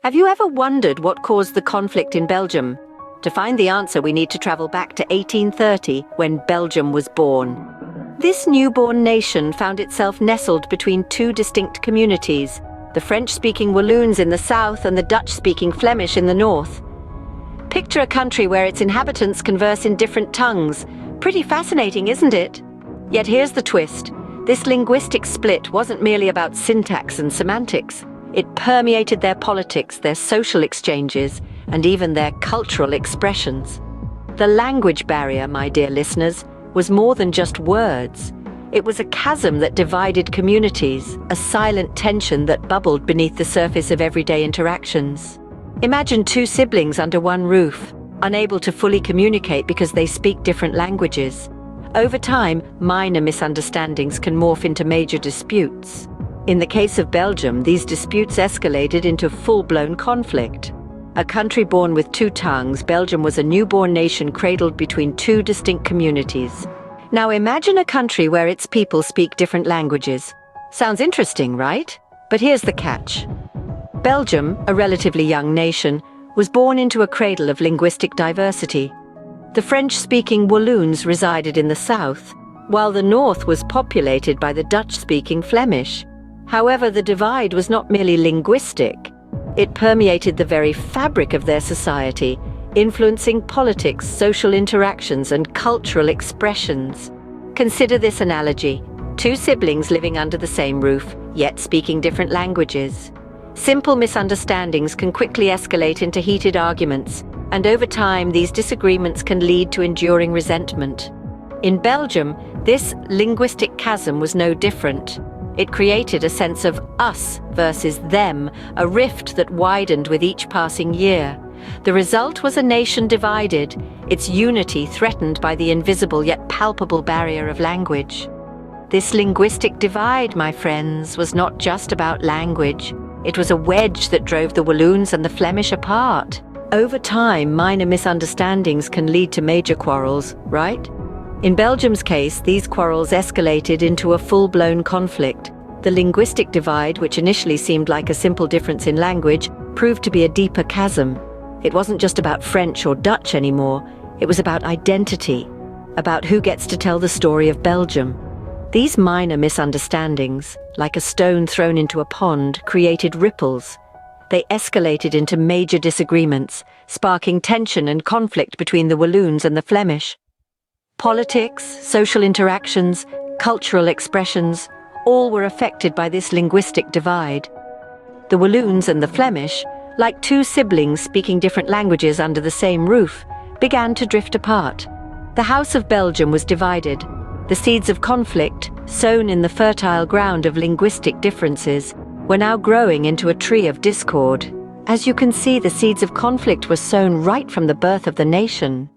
Have you ever wondered what caused the conflict in Belgium? To find the answer, we need to travel back to 1830, when Belgium was born. This newborn nation found itself nestled between two distinct communities, the French-speaking Walloons in the south and the Dutch-speaking Flemish in the north. Picture a country where its inhabitants converse in different tongues. Pretty fascinating, isn't it? Yet here's the twist. This linguistic split wasn't merely about syntax and semantics. It permeated their politics, their social exchanges, and even their cultural expressions. The language barrier, my dear listeners, was more than just words. It was a chasm that divided communities, a silent tension that bubbled beneath the surface of everyday interactions. Imagine two siblings under one roof, unable to fully communicate because they speak different languages. Over time, minor misunderstandings can morph into major disputes. In the case of Belgium, these disputes escalated into full-blown conflict. A country born with two tongues, Belgium was a newborn nation cradled between two distinct communities. Now imagine a country where its people speak different languages. Sounds interesting, right? But here's the catch. Belgium, a relatively young nation, was born into a cradle of linguistic diversity. The French-speaking Walloons resided in the south, while the north was populated by the Dutch-speaking Flemish. However, the divide was not merely linguistic. It permeated the very fabric of their society, influencing politics, social interactions, and cultural expressions. Consider this analogy: two siblings living under the same roof, yet speaking different languages. Simple misunderstandings can quickly escalate into heated arguments, and over time these disagreements can lead to enduring resentment. In Belgium, this linguistic chasm was no different. It created a sense of us versus them, a rift that widened with each passing year. The result was a nation divided, its unity threatened by the invisible yet palpable barrier of language. This linguistic divide, my friends, was not just about language. It was a wedge that drove the Walloons and the Flemish apart. Over time, minor misunderstandings can lead to major quarrels, right? In Belgium's case, these quarrels escalated into a full-blown conflict. The linguistic divide, which initially seemed like a simple difference in language, proved to be a deeper chasm. It wasn't just about French or Dutch anymore. It was about identity, about who gets to tell the story of Belgium. These minor misunderstandings, like a stone thrown into a pond, created ripples. They escalated into major disagreements, sparking tension and conflict between the Walloons and the Flemish. Politics, social interactions, cultural expressions, all were affected by this linguistic divide. The Walloons and the Flemish, like two siblings speaking different languages under the same roof, began to drift apart. The House of Belgium was divided. The seeds of conflict, sown in the fertile ground of linguistic differences, were now growing into a tree of discord. As you can see, the seeds of conflict were sown right from the birth of the nation.